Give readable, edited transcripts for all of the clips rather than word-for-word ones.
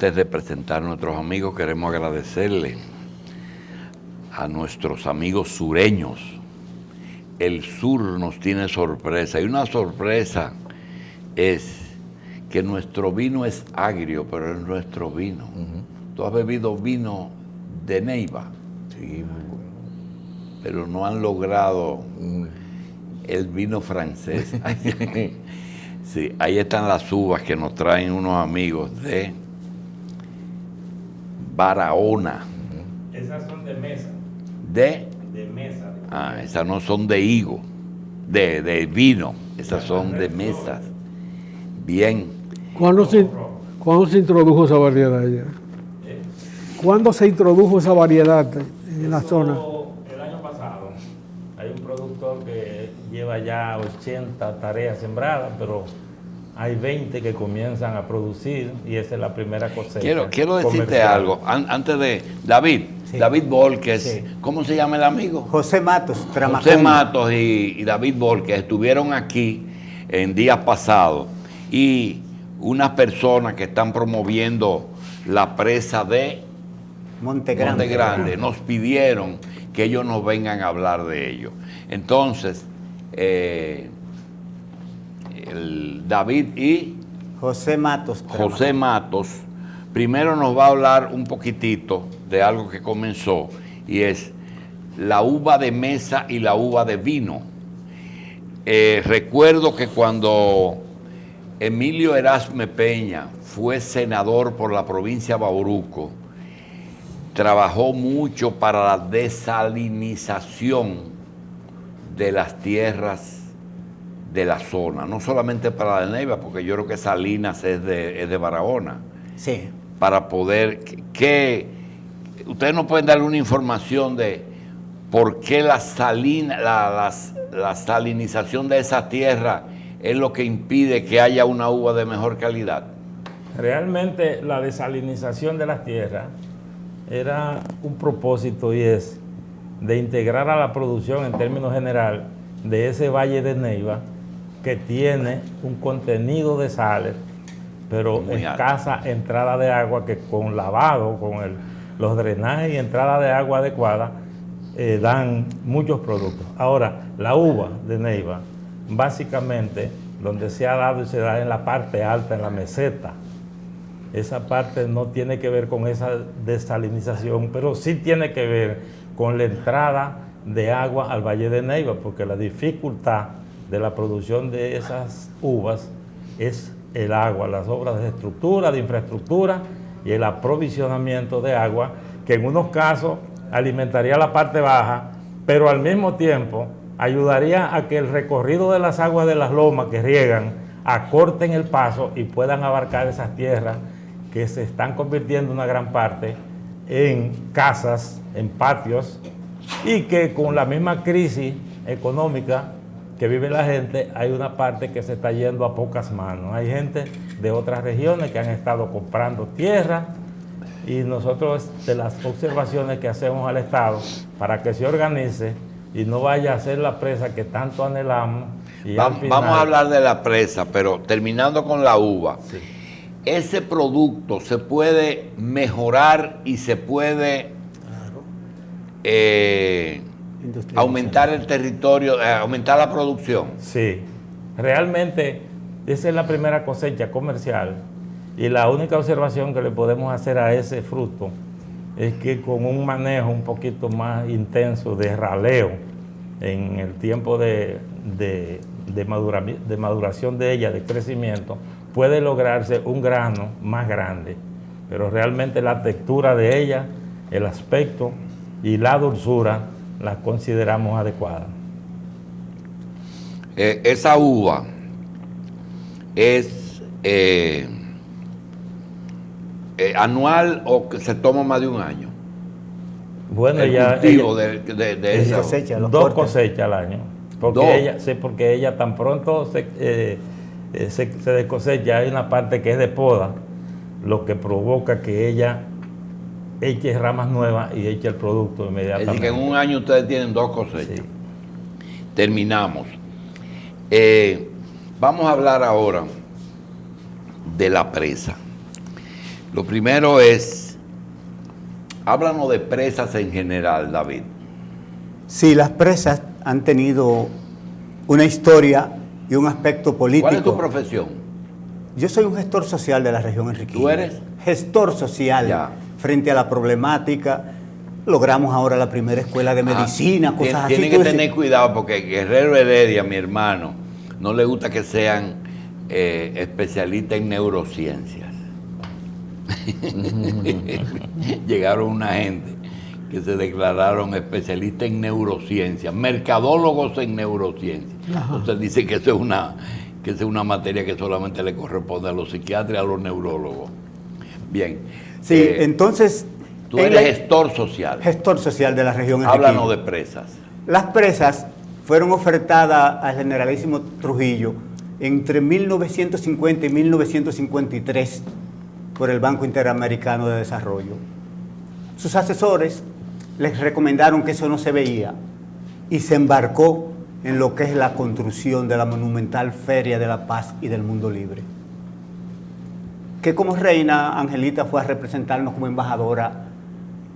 Antes de presentar a nuestros amigos, queremos agradecerle a nuestros amigos sureños. El sur nos tiene sorpresa, y una sorpresa es que nuestro vino es agrio, pero es nuestro vino. Tú has bebido vino de Neiva. Sí, muy bueno. Pero no han logrado el vino francés. Sí, ahí están las uvas que nos traen unos amigos de Barahona. Esas son de mesa. De mesa. esas no son de higo, de vino. Esas son de mesas. Bien. ¿Cuándo se introdujo esa variedad ya? ¿Cuándo se introdujo esa variedad en la zona? El año pasado. Hay un productor que lleva ya 80 tareas sembradas, pero hay 20 que comienzan a producir y esa es la primera cosecha. Quiero decirte algo, antes de David, Sí. David Volques, Sí. ¿cómo se llama el amigo? José Matos, Tramacón. José Matos y David Volques estuvieron aquí en días pasados y unas personas que están promoviendo la presa de Monte Monte Grande. Grande nos pidieron que ellos nos vengan a hablar de ello. Entonces, el David y José Matos. José Matos, primero nos va a hablar un poquitito de algo que comenzó, y es la uva de mesa y la uva de vino. Recuerdo que cuando Emilio Erasme Peña fue senador por la provincia de Bauruco, trabajó mucho para la desalinización de las tierras de la zona, no solamente para la de Neiva, porque yo creo que Salinas es de Barahona. Sí. Para poder, ustedes nos pueden dar una información de por qué la salinización de esa tierra es lo que impide que haya una uva de mejor calidad. Realmente la desalinización de las tierras era un propósito y es de integrar a la producción en términos general de ese valle de Neiva que tiene un contenido de sales, pero muy escasa entrada de agua, que con lavado, con los drenajes y entrada de agua adecuada, dan muchos productos. Ahora, la uva de Neiva, básicamente, donde se ha dado y se da en la parte alta, en la meseta. Esa parte no tiene que ver con esa desalinización, pero sí tiene que ver con la entrada de agua al Valle de Neiva, porque la dificultad de la producción de esas uvas es el agua, las obras de estructura, de infraestructura y el aprovisionamiento de agua, que en unos casos alimentaría la parte baja, pero al mismo tiempo ayudaría a que el recorrido de las aguas de las lomas que riegan acorten el paso y puedan abarcar esas tierras que se están convirtiendo una gran parte en casas, en patios, y que con la misma crisis económica que vive la gente, hay una parte que se está yendo a pocas manos. Hay gente de otras regiones que han estado comprando tierra y nosotros, de las observaciones que hacemos al Estado para que se organice y no vaya a ser la presa que tanto anhelamos. Y Vamos a hablar de la presa, pero terminando con la uva. Sí. Ese producto se puede mejorar y se puede aumentar el territorio, aumentar la producción. Sí, realmente esa es la primera cosecha comercial y la única observación que le podemos hacer a ese fruto es que con un manejo un poquito más intenso de raleo en el tiempo de maduración de ella, de crecimiento, puede lograrse un grano más grande, pero realmente la textura de ella, el aspecto y la dulzura las consideramos adecuadas. Esa uva es anual o que se toma más de un año. Bueno, El cultivo de esa cosecha, los dos cortes. cosechas al año. Porque Dos. ella, sí, porque ella tan pronto se descosecha, hay una parte que es de poda, lo que provoca que ella eche ramas nuevas y eche el producto Es inmediatamente. decir, que en un año ustedes tienen dos cosechas. Sí. Terminamos. Vamos a hablar ahora de la presa. Lo primero es, háblanos de presas en general, David. Sí, las presas han tenido una historia y un aspecto político. ¿Cuál es tu profesión? Yo soy un gestor social de la región Enriquillo. ¿Tú eres? Gestor social Ya. frente a la problemática. Logramos ahora la primera escuela de medicina, cosas así. Tienen que tener cuidado porque Guerrero Heredia, mi hermano, no le gusta que sean especialistas en neurociencias. Llegaron una gente que se declararon especialistas en neurociencias, mercadólogos en neurociencias. Ajá. Entonces dice que eso es una materia que solamente le corresponde a los psiquiatras y a los neurólogos. Bien. Sí, entonces... Tú eres gestor social. Gestor social de la región Enriquillo. Háblanos de presas. Las presas fueron ofertadas al generalísimo Trujillo entre 1950 y 1953 por el Banco Interamericano de Desarrollo. Sus asesores les recomendaron que eso no se veía y se embarcó en lo que es la construcción de la monumental Feria de la Paz y del Mundo Libre, que como reina Angelita fue a representarnos como embajadora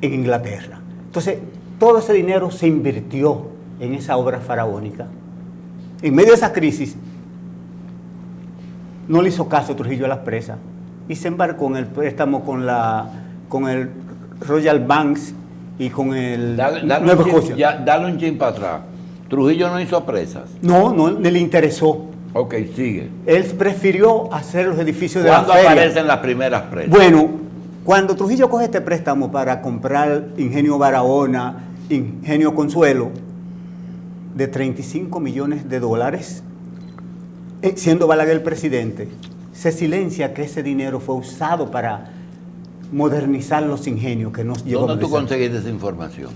en Inglaterra. Entonces, todo ese dinero se invirtió en esa obra faraónica. En medio de esa crisis, no le hizo caso Trujillo a las presas y se embarcó en el préstamo con el Royal Banks y con el Nueva Escocia. Dale un chin para atrás. Trujillo no hizo presas. No le interesó. Ok, sigue. Él prefirió hacer los edificios de la ¿Cuándo feria. aparecen las primeras presas? Bueno, cuando Trujillo coge este préstamo para comprar Ingenio Barahona, Ingenio Consuelo, de 35 millones de dólares, siendo Balaguer el presidente, se silencia que ese dinero fue usado para modernizar los ingenios que nos llegó. ¿Dónde tú conseguiste esa información?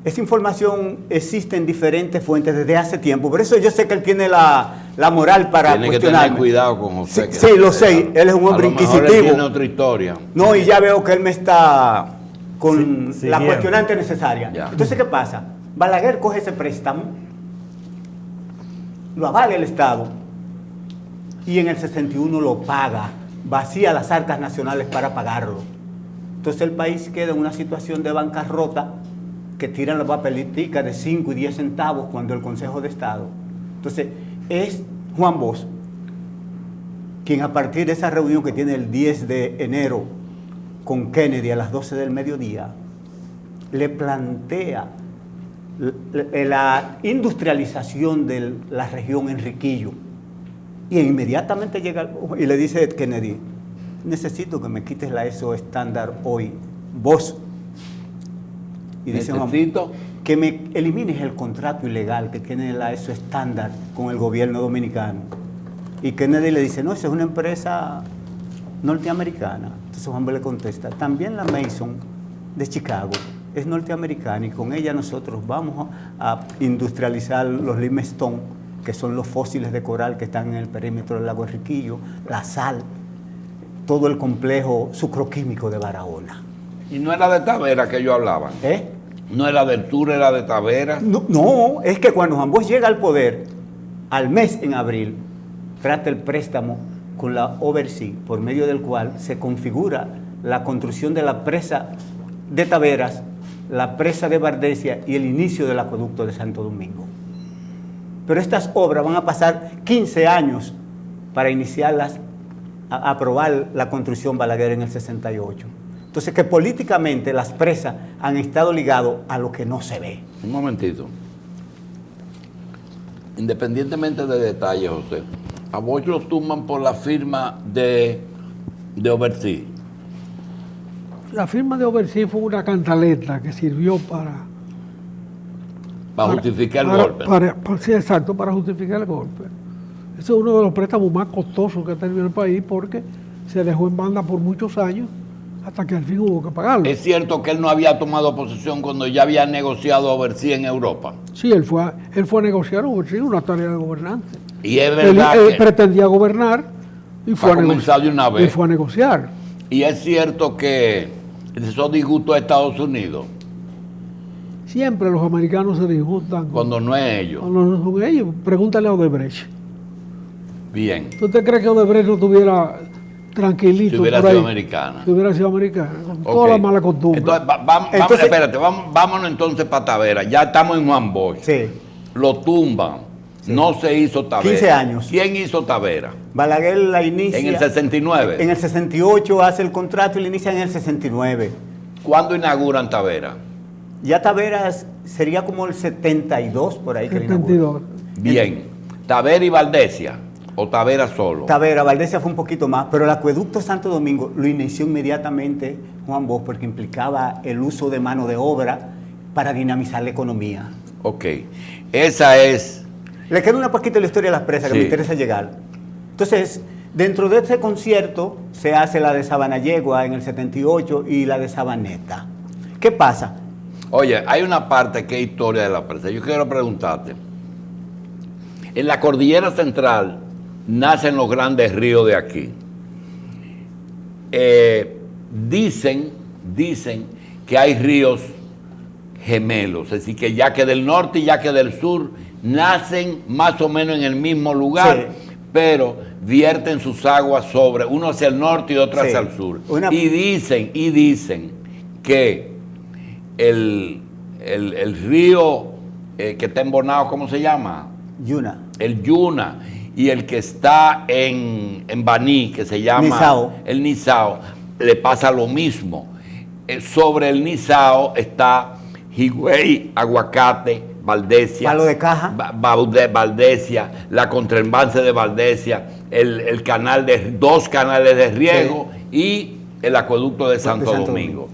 Esa información existe en diferentes fuentes desde hace tiempo, por eso yo sé que él tiene la moral para Tiene que cuestionarme. tener cuidado con José. Sí, lo sé, él es un hombre a lo mejor inquisitivo. Él tiene otra historia. No, y ya veo que él me está con Sí, la siguiendo. cuestionante necesaria. Ya. Entonces, ¿qué pasa? Balaguer coge ese préstamo, lo avala el Estado y en el 61 lo paga, vacía las arcas nacionales para pagarlo. Entonces el país queda en una situación de bancarrota que tiran la papelitica de 5 y 10 centavos cuando el Consejo de Estado. Entonces es Juan Bosch quien a partir de esa reunión que tiene el 10 de enero con Kennedy a las 12 del mediodía, le plantea la industrialización de la región Enriquillo. Y inmediatamente llega y le dice Kennedy, necesito que me quites la ESO estándar hoy, vos. Y dice, Necesito que me elimines el contrato ilegal que tiene la ESO estándar con el gobierno dominicano. Y Kennedy le dice, no, esa es una empresa norteamericana. Entonces Juan B. le contesta, también la Mason de Chicago es norteamericana y con ella nosotros vamos a industrializar los limestone, que son los fósiles de coral que están en el perímetro del lago Enriquillo, la sal, todo el complejo sucroquímico de Barahona. Y no era de Tavera que ellos hablaban. No era de Arturo, era de Tavera. No, es que cuando Juan Bosch llega al poder, al mes en abril, trata el préstamo con la Oversea, por medio del cual se configura la construcción de la presa de Taveras, la presa de Bardesia y el inicio del acueducto de Santo Domingo. Pero estas obras van a pasar 15 años para iniciarlas, a aprobar la construcción Balaguer en el 68. Entonces, que políticamente las presas han estado ligadas a lo que no se ve. Un momentito. Independientemente de detalles, José, a vos lo tumban por la firma de Oversea. La firma de Oversea fue una cantaleta que sirvió para Justificar el golpe. Sí, exacto, para justificar el golpe. Ese es uno de los préstamos más costosos que ha tenido el país porque se dejó en banda por muchos años hasta que al fin hubo que pagarlo. ¿Es cierto que él no había tomado posesión cuando ya había negociado Oversea en Europa? Sí, él fue a negociar Oversea, una tarea de gobernante. Y es verdad Él que pretendía gobernar y fue, comenzar de una vez. y fue a negociar. Y es cierto que eso disgustó a Estados Unidos Siempre los americanos se disgustan cuando no es ellos. cuando no son ellos. Pregúntale a Odebrecht. Bien. ¿Usted cree que Odebrecht no tuviera tranquilito. Si hubiera por ahí. sido americana. Si hubiera sido americana, con Ok. toda la mala costumbre. Entonces, Entonces- espérate, vámonos entonces para Tavera. Ya estamos en Juan Bosch. Sí. Lo tumban. No se hizo Tavera. 15 años. ¿Quién hizo Tavera? Balaguer la inicia. En el 69. En el 68 hace el contrato y la inicia en el 69. ¿Cuándo inauguran Tavera? Ya Taveras sería como el 72 por ahí que le inaugura. 72. Bien. ¿Tavera y Valdesia? ¿O Tavera solo? Tavera, Valdesia fue un poquito más, pero el acueducto Santo Domingo lo inició inmediatamente Juan Bosch porque implicaba el uso de mano de obra para dinamizar la economía. Ok. Esa es. Le queda una poquita de la historia de las presas que Sí. me interesa llegar. Entonces, dentro de este concierto se hace la de Sabanayegua en el 78 y la de Sabaneta. ¿Qué pasa? Oye, hay una parte que es historia de la presa. Yo quiero preguntarte. En la cordillera central nacen los grandes ríos de aquí. Dicen que hay ríos gemelos, es decir, que ya que del norte y ya que del sur nacen más o menos en el mismo lugar, Sí. pero vierten sus aguas sobre uno hacia el norte y otro Sí. hacia el sur. Una- Y dicen que el río que está en Bonao, ¿cómo se llama? Yuna. El Yuna, y el que está en Baní, que se llama Nizao. el Nizao, le pasa lo mismo. Sobre el Nizao está Higüey, Aguacate, Valdesia, Palo de Caja. Valdesia, la contraembalse de Valdesia, el canal de dos canales de riego y el acueducto de Santo Domingo.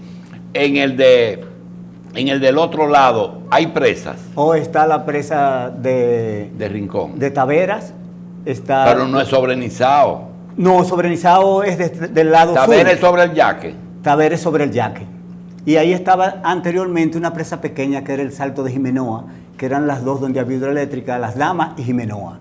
En el del otro lado hay presas O está la presa de Rincón, de Taveras. Está, pero no es sobre Nizao. No, sobre Nizao es del lado Tavera sur. es sobre el Yaque. Tavera es sobre el Yaque. Y ahí estaba anteriormente una presa pequeña que era el Salto de Jimenoa, que eran las dos donde había hidroeléctrica, Las Damas y Jimenoa.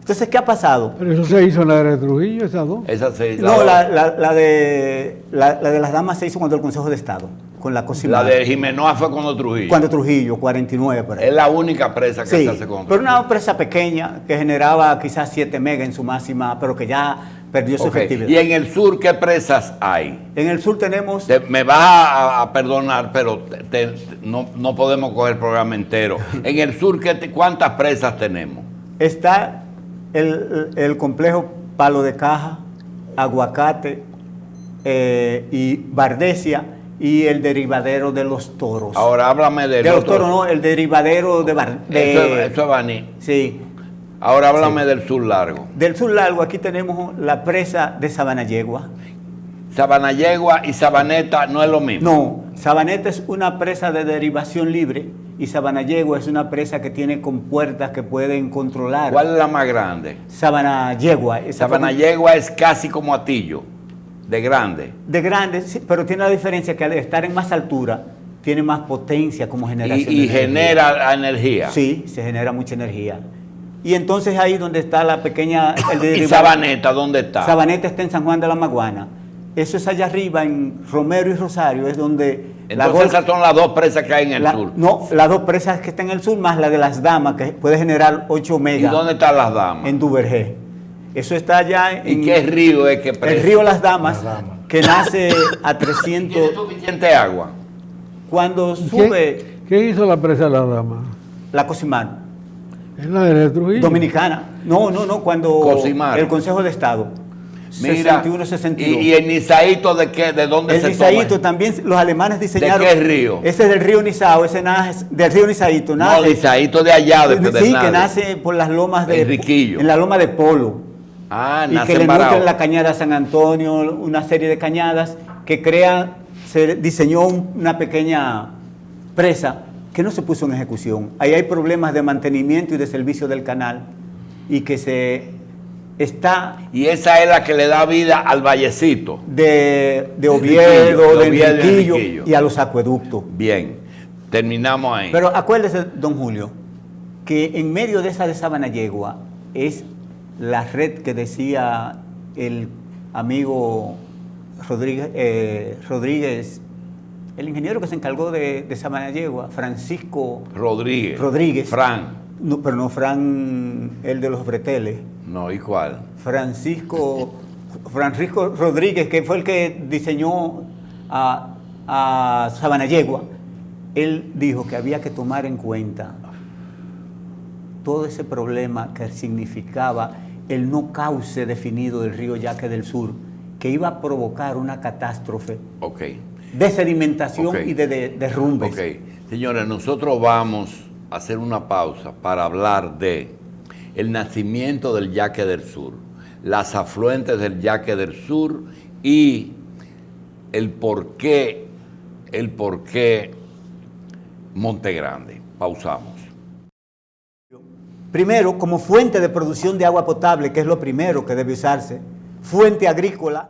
Entonces, ¿qué ha pasado? Pero eso se hizo en la de Trujillo, esas dos. Esa se, No, la de Las Damas se hizo cuando el Consejo de Estado, con la la Cosimar. de Jimenoa fue cuando Trujillo. Cuando Trujillo, 49 por ahí. Es la única presa que Sí, se hace con pero una presa pequeña que generaba quizás 7 megas en su máxima, pero que ya perdió su Ok. efectividad. Y en el sur, ¿qué presas hay? En el sur tenemos Me vas a perdonar, pero no podemos coger el programa entero. En el sur, ¿cuántas presas tenemos? está el complejo Palo de Caja, Aguacate y Bardesia y el derivadero de los Toros. Ahora háblame del de los otro. Toros, no, el derivadero de Eso es Baní. Sí. Ahora háblame del sur largo. Del sur largo, aquí tenemos la presa de Sabanayegua. Sabanayegua y Sabaneta no es lo mismo. No, Sabaneta es una presa de derivación libre y Sabanayegua es una presa que tiene compuertas que pueden controlar. ¿Cuál es la más grande? Sabanayegua. Sabanayegua es casi como Atillo, de grande. De grande, sí, pero tiene la diferencia que al estar en más altura tiene más potencia como generación. Y de energía. genera energía. Sí, se genera mucha energía. Y entonces ahí donde está la pequeña... ¿Y Sabaneta dónde está? Sabaneta está en San Juan de la Maguana. Eso es allá arriba en Romero y Rosario, es donde... Entonces esas son las dos presas que hay en el sur. No, las dos presas que están en el sur, más la de Las Damas, que puede generar 8 ¿Y megas. dónde están las damas? En Duvergé. Eso está allá en... ¿Y qué río es que presa? El río Las Damas, que nace a ¿Tiene 300... suficiente agua? Cuando sube ¿Quién hizo la presa de las damas? la Cosimar, Es la de Trujillo. dominicana. No, cuando Cosimar. el Consejo de Estado. Mira, 61, 62. ¿Y el Nizaíto de qué? ¿De dónde El se Nizaíto toma? también, los alemanes diseñaron... ¿De qué río? Ese es del río Nizao, ese nace del río Nizaíto. No, Nace, Nizaíto de allá, de sí, Pedernales. que nace por las lomas de... Enriquillo. En la loma de Polo. Ah, Y nace que le en Barao. nutren la cañada San Antonio, una serie de cañadas que crean, se diseñó una pequeña presa que no se puso en ejecución. Ahí hay problemas de mantenimiento y de servicio del canal y que se está Y esa es la que le da vida al vallecito. de De Oviedo, de Oviedo, de Enriquillo Enriquillo. y a los acueductos. Bien, terminamos ahí. Pero acuérdese, don Julio, que en medio de esa de Sabanayegua es la red que decía el amigo Rodríguez, el ingeniero que se encargó de Sabanayegua, Francisco Rodríguez. Fran. No, pero no Fran, el de los breteles. No, ¿y cuál? Francisco Francisco Rodríguez, que fue el que diseñó a Sabanayegua, él dijo que había que tomar en cuenta todo ese problema que significaba el no cauce definido del río Yaque del Sur, que iba a provocar una catástrofe de sedimentación y de derrumbes. Señores, nosotros vamos a hacer una pausa para hablar de el nacimiento del Yaque del Sur, las afluentes del Yaque del Sur y el por qué Monte Grande. Pausamos. Primero, como fuente de producción de agua potable, que es lo primero que debe usarse, fuente agrícola.